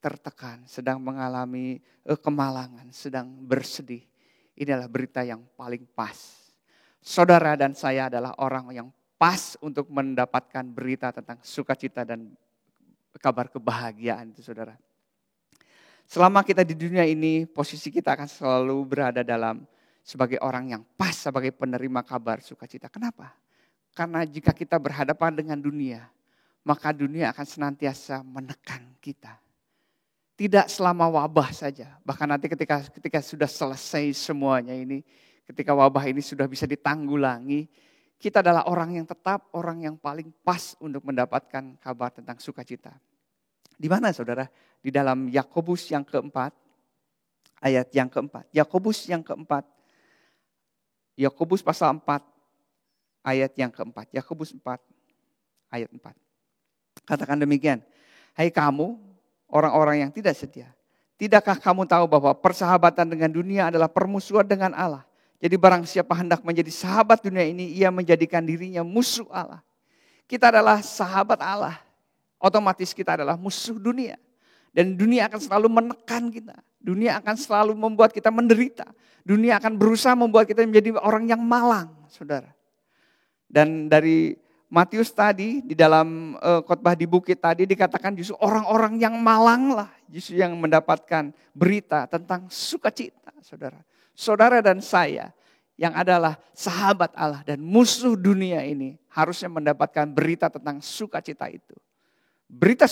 tertekan, sedang mengalami kemalangan, sedang bersedih. Ini adalah berita yang paling pas. Saudara dan saya adalah orang yang pas untuk mendapatkan berita tentang sukacita dan kabar kebahagiaan itu, saudara. Selama kita di dunia ini, posisi kita akan selalu berada dalam sebagai orang yang pas, sebagai penerima kabar sukacita. Kenapa? Karena jika kita berhadapan dengan dunia, maka dunia akan senantiasa menekan kita. Tidak selama wabah saja, bahkan nanti ketika sudah selesai semuanya ini, ketika wabah ini sudah bisa ditanggulangi, kita adalah orang yang tetap, orang yang paling pas untuk mendapatkan kabar tentang sukacita. Di mana saudara? Di dalam Yakobus yang keempat, ayat yang keempat. Yakobus yang keempat, Yakobus pasal 4, ayat yang keempat. Yakobus 4, ayat 4. Katakan demikian. Hai kamu, orang-orang yang tidak setia. Tidakkah kamu tahu bahwa persahabatan dengan dunia adalah permusuhan dengan Allah? Jadi barang siapa hendak menjadi sahabat dunia ini, ia menjadikan dirinya musuh Allah. Kita adalah sahabat Allah. Otomatis kita adalah musuh dunia. Dan dunia akan selalu menekan kita. Dunia akan selalu membuat kita menderita. Dunia akan berusaha membuat kita menjadi orang yang malang, saudara. Dan dari Matius tadi, di dalam khotbah di bukit tadi dikatakan justru orang-orang yang malang lah. Justru yang mendapatkan berita tentang sukacita, saudara. Saudara dan saya yang adalah sahabat Allah dan musuh dunia ini harusnya mendapatkan berita tentang sukacita itu. Berita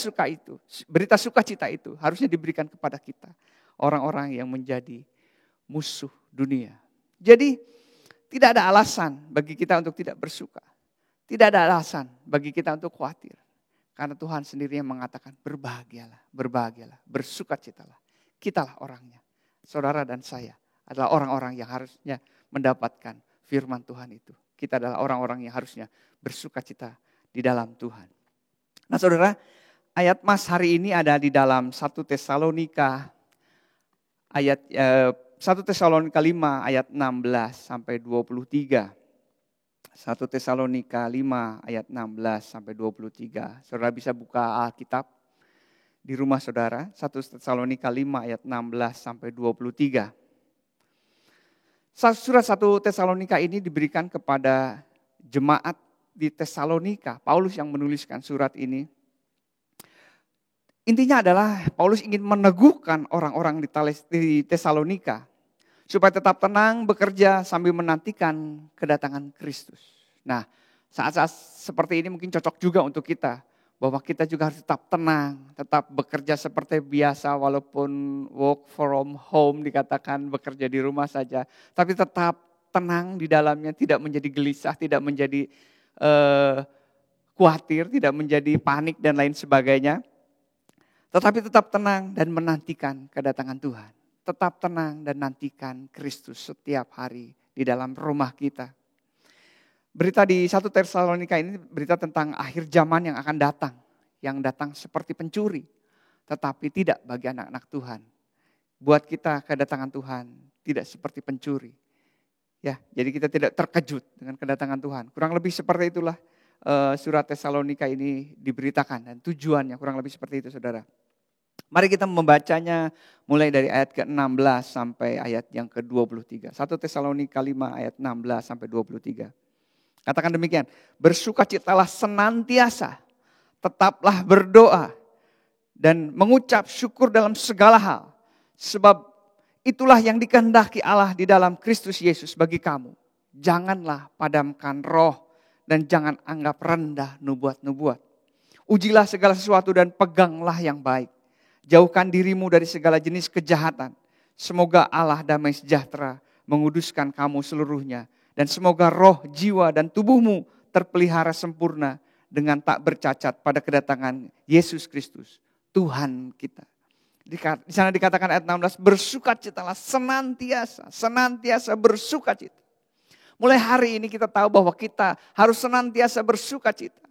sukacita itu harusnya diberikan kepada kita. Orang-orang yang menjadi musuh dunia. Jadi tidak ada alasan bagi kita untuk tidak bersuka. Tidak ada alasan bagi kita untuk khawatir. Karena Tuhan sendiri yang mengatakan berbahagialah, berbahagialah, bersukacitalah. Kitalah orangnya. Saudara dan saya adalah orang-orang yang harusnya mendapatkan firman Tuhan itu. Kita adalah orang-orang yang harusnya bersukacita di dalam Tuhan. Nah saudara, ayat mas hari ini ada di dalam 1 Tesalonika ayat 1 Tesalonika 5 ayat 16 sampai 23. 1 Tesalonika 5 ayat 16 sampai 23. Saudara bisa buka Alkitab di rumah saudara. 1 Tesalonika 5 ayat 16 sampai 23. Surat 1 Tesalonika ini diberikan kepada jemaat di Tesalonika. Paulus yang menuliskan surat ini. Intinya adalah Paulus ingin meneguhkan orang-orang di Tesalonika supaya tetap tenang bekerja sambil menantikan kedatangan Kristus. Nah, saat-saat seperti ini mungkin cocok juga untuk kita. Bahwa kita juga harus tetap tenang, tetap bekerja seperti biasa walaupun work from home dikatakan bekerja di rumah saja. Tapi tetap tenang di dalamnya, tidak menjadi gelisah, tidak menjadi khawatir, tidak menjadi panik dan lain sebagainya. Tetapi tetap tenang dan menantikan kedatangan Tuhan. Tetap tenang dan nantikan Kristus setiap hari di dalam rumah kita. Berita di 1 Tesalonika ini berita tentang akhir zaman yang akan datang. Yang datang seperti pencuri, tetapi tidak bagi anak-anak Tuhan. Buat kita kedatangan Tuhan tidak seperti pencuri. Ya, jadi kita tidak terkejut dengan kedatangan Tuhan. Kurang lebih seperti itulah surat Tesalonika ini diberitakan dan tujuannya kurang lebih seperti itu saudara. Mari kita membacanya mulai dari ayat ke-16 sampai ayat yang ke-23. 1 Tesalonika 5 ayat 16 sampai 23. Katakan demikian, bersukacitalah senantiasa, tetaplah berdoa dan mengucap syukur dalam segala hal. Sebab itulah yang dikehendaki Allah di dalam Kristus Yesus bagi kamu. Janganlah padamkan roh dan jangan anggap rendah nubuat-nubuat. Ujilah segala sesuatu dan peganglah yang baik. Jauhkan dirimu dari segala jenis kejahatan. Semoga Allah damai sejahtera menguduskan kamu seluruhnya. Dan semoga roh, jiwa dan tubuhmu terpelihara sempurna dengan tak bercacat pada kedatangan Yesus Kristus, Tuhan kita. Di sana dikatakan ayat 16, bersukacitalah senantiasa bersukacita. Mulai hari ini kita tahu bahwa kita harus senantiasa bersukacita.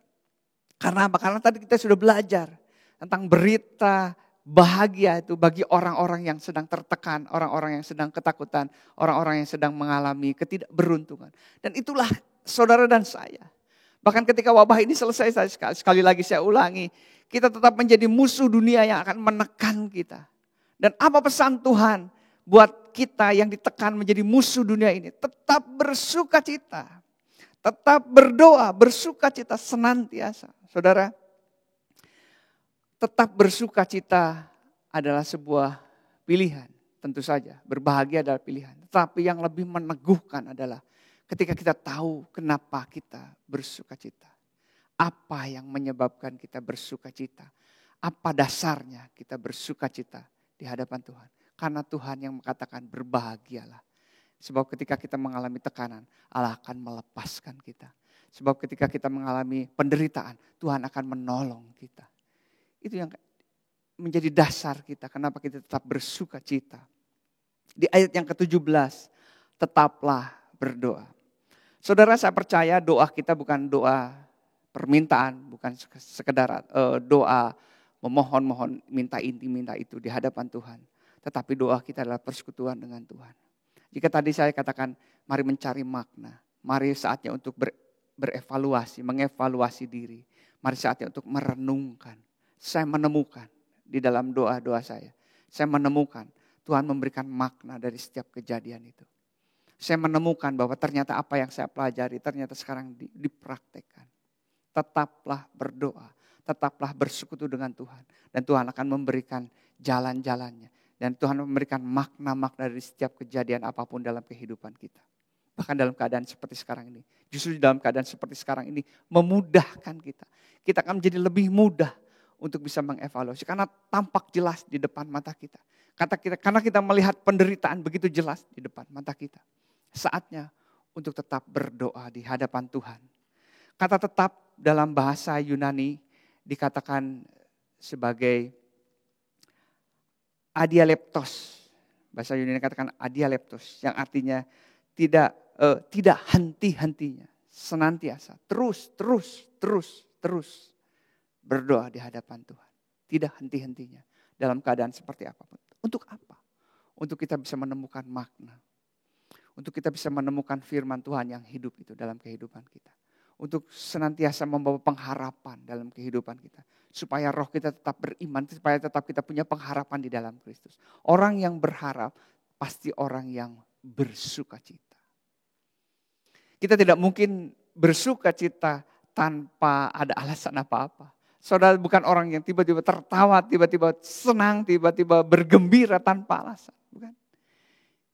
Karena apa? Karena tadi kita sudah belajar tentang berita bahagia itu bagi orang-orang yang sedang tertekan, orang-orang yang sedang ketakutan, orang-orang yang sedang mengalami ketidakberuntungan. Dan itulah saudara dan saya. Bahkan ketika wabah ini selesai, sekali lagi saya ulangi, kita tetap menjadi musuh dunia yang akan menekan kita. Dan apa pesan Tuhan buat kita yang ditekan menjadi musuh dunia ini? Tetap bersukacita, tetap berdoa, bersukacita senantiasa. Saudara, tetap bersukacita adalah sebuah pilihan, tentu saja. Berbahagia adalah pilihan. Tetapi yang lebih meneguhkan adalah ketika kita tahu kenapa kita bersukacita. Apa yang menyebabkan kita bersukacita? Apa dasarnya kita bersukacita di hadapan Tuhan? Karena Tuhan yang mengatakan berbahagialah. Sebab ketika kita mengalami tekanan, Allah akan melepaskan kita. Sebab ketika kita mengalami penderitaan, Tuhan akan menolong kita. Itu yang menjadi dasar kita. Kenapa kita tetap bersukacita. Di ayat yang ke-17, tetaplah berdoa. Saudara, saya percaya doa kita bukan doa permintaan, bukan sekedar doa memohon-mohon minta ini minta itu di hadapan Tuhan. Tetapi doa kita adalah persekutuan dengan Tuhan. Jika tadi saya katakan mari mencari makna, mari saatnya untuk berevaluasi, mengevaluasi diri. Mari saatnya untuk merenungkan. Saya menemukan di dalam doa-doa saya menemukan Tuhan memberikan makna dari setiap kejadian itu. Saya menemukan bahwa ternyata apa yang saya pelajari ternyata sekarang dipraktekkan. Tetaplah berdoa, tetaplah bersekutu dengan Tuhan. Dan Tuhan akan memberikan jalan-jalannya. Dan Tuhan memberikan makna-makna dari setiap kejadian apapun dalam kehidupan kita. Bahkan dalam keadaan seperti sekarang ini. Justru dalam keadaan seperti sekarang ini memudahkan kita. Kita akan menjadi lebih mudah untuk bisa mengevaluasi. Karena tampak jelas di depan mata kita. Karena kita melihat penderitaan begitu jelas di depan mata kita. Saatnya untuk tetap berdoa di hadapan Tuhan. Kata tetap dalam bahasa Yunani dikatakan sebagai adialeptos. Bahasa Yunani katakan adialeptos yang artinya tidak henti-hentinya, senantiasa, terus berdoa di hadapan Tuhan. Tidak henti-hentinya dalam keadaan seperti apapun. Untuk apa? Untuk kita bisa menemukan makna. Untuk kita bisa menemukan firman Tuhan yang hidup itu dalam kehidupan kita. Untuk senantiasa membawa pengharapan dalam kehidupan kita. Supaya roh kita tetap beriman, supaya tetap kita punya pengharapan di dalam Kristus. Orang yang berharap pasti orang yang bersuka cita. Kita tidak mungkin bersuka cita tanpa ada alasan apa-apa. Saudara bukan orang yang tiba-tiba tertawa, tiba-tiba senang, tiba-tiba bergembira tanpa alasan. Bukan.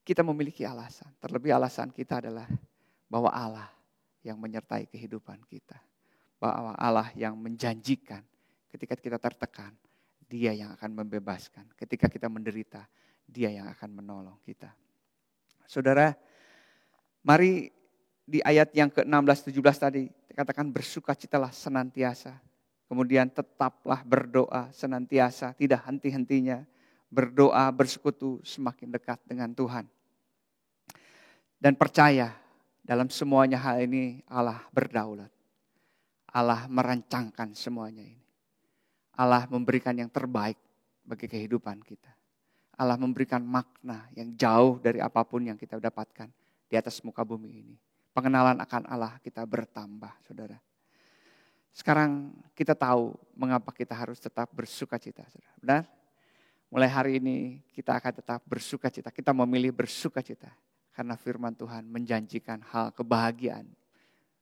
Kita memiliki alasan. Terlebih alasan kita adalah bahwa Allah yang menyertai kehidupan kita. Bahwa Allah yang menjanjikan ketika kita tertekan, Dia yang akan membebaskan. Ketika kita menderita, Dia yang akan menolong kita. Saudara, mari di ayat yang ke-16-17 tadi katakan bersukacitalah senantiasa. Kemudian tetaplah berdoa senantiasa, tidak henti-hentinya. Berdoa, bersekutu semakin dekat dengan Tuhan. Dan percaya dalam semuanya hal ini Allah berdaulat. Allah merancangkan semuanya ini. Allah memberikan yang terbaik bagi kehidupan kita. Allah memberikan makna yang jauh dari apapun yang kita dapatkan di atas muka bumi ini. Pengenalan akan Allah kita bertambah, saudara. Sekarang kita tahu mengapa kita harus tetap bersuka cita, saudara. Benar? Mulai hari ini kita akan tetap bersuka cita. Kita memilih bersuka cita. Karena firman Tuhan menjanjikan hal kebahagiaan.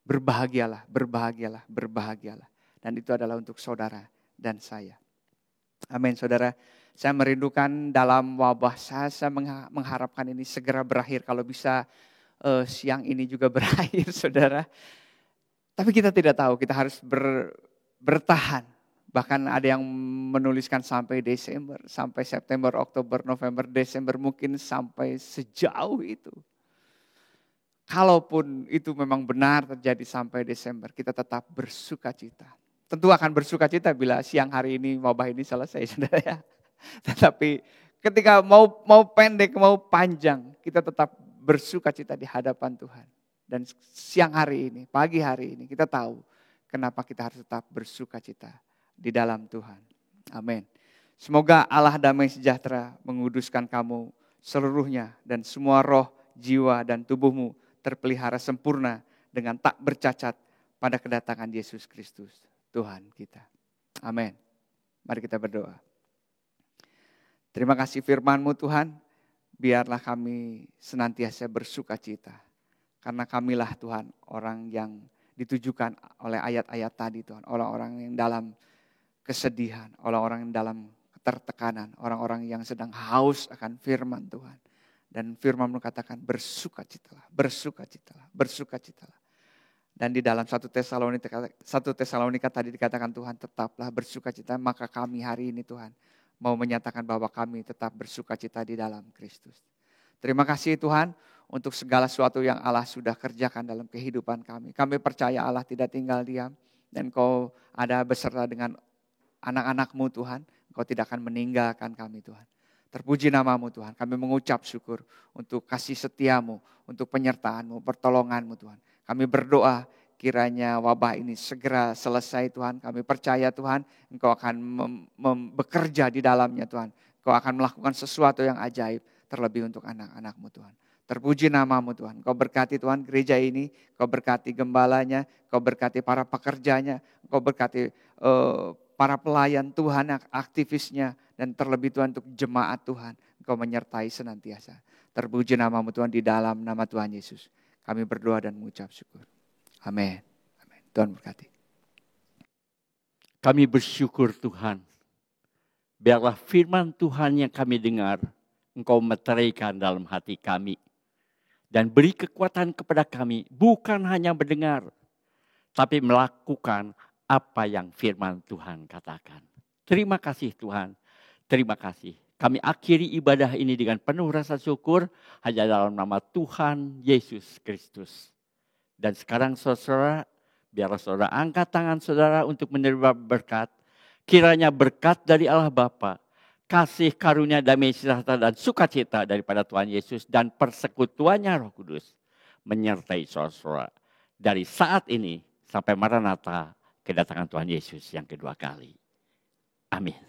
Berbahagialah, berbahagialah, berbahagialah. Dan itu adalah untuk saudara dan saya. Amin, saudara. Saya merindukan dalam wabah saya mengharapkan ini segera berakhir. Kalau bisa siang ini juga berakhir, saudara. Tapi kita tidak tahu, kita harus bertahan. Bahkan ada yang menuliskan sampai Desember, sampai September, Oktober, November, Desember, mungkin sampai sejauh itu. Kalaupun itu memang benar terjadi sampai Desember, kita tetap bersuka cita. Tentu akan bersuka cita bila siang hari ini wabah ini selesai, saudara ya. Tetapi ketika mau pendek, mau panjang, kita tetap bersuka cita di hadapan Tuhan. Dan siang hari ini, pagi hari ini kita tahu kenapa kita harus tetap bersuka cita di dalam Tuhan. Amin. Semoga Allah damai sejahtera menguduskan kamu seluruhnya dan semua roh, jiwa dan tubuhmu terpelihara sempurna dengan tak bercacat pada kedatangan Yesus Kristus Tuhan kita. Amin. Mari kita berdoa. Terima kasih firman-Mu Tuhan, biarlah kami senantiasa bersuka cita. Karena kamilah Tuhan orang yang ditujukan oleh ayat-ayat tadi Tuhan. Orang-orang yang dalam kesedihan, orang-orang yang dalam ketertekanan, orang-orang yang sedang haus akan firman Tuhan. Dan firman-Mu katakan bersukacitalah, bersukacitalah, bersukacitalah. Dan di dalam 1 Tesalonika tadi dikatakan Tuhan tetaplah bersukacita. Maka kami hari ini Tuhan mau menyatakan bahwa kami tetap bersukacita di dalam Kristus. Terima kasih Tuhan untuk segala sesuatu yang Allah sudah kerjakan dalam kehidupan kami. Kami percaya Allah tidak tinggal diam dan Kau ada beserta dengan anak-anak-Mu Tuhan. Kau tidak akan meninggalkan kami Tuhan. Terpuji nama-Mu Tuhan. Kami mengucap syukur untuk kasih setia-Mu, untuk penyertaan-Mu, pertolongan-Mu Tuhan. Kami berdoa kiranya wabah ini segera selesai Tuhan. Kami percaya Tuhan, Engkau akan bekerja di dalamnya Tuhan. Engkau akan melakukan sesuatu yang ajaib, terlebih untuk anak-anak-Mu Tuhan. Terpuji nama-Mu Tuhan. Kau berkati Tuhan gereja ini, Kau berkati gembalanya, Kau berkati para pekerjanya, Kau berkati para pelayan Tuhan, aktivisnya, dan terlebih Tuhan untuk jemaat Tuhan. Engkau menyertai senantiasa. Terpuji nama-Mu Tuhan di dalam nama Tuhan Yesus. Kami berdoa dan mengucap syukur. Amin. Amin. Tuhan berkati.
Kami bersyukur Tuhan. Biarlah firman Tuhan yang kami dengar, Engkau meteraikan dalam hati kami. Dan beri kekuatan kepada kami, bukan hanya mendengar, tapi melakukan apa yang firman Tuhan katakan. Terima kasih Tuhan, terima kasih. Kami akhiri ibadah ini dengan penuh rasa syukur, hanya dalam nama Tuhan Yesus Kristus. Dan sekarang saudara, biarlah saudara angkat tangan saudara untuk menerima berkat. Kiranya berkat dari Allah Bapa, kasih karunia damai sejahtera dan sukacita daripada Tuhan Yesus dan persekutuannya Roh Kudus menyertai saudara dari saat ini sampai Maranatha kedatangan Tuhan Yesus yang kedua kali. Amin.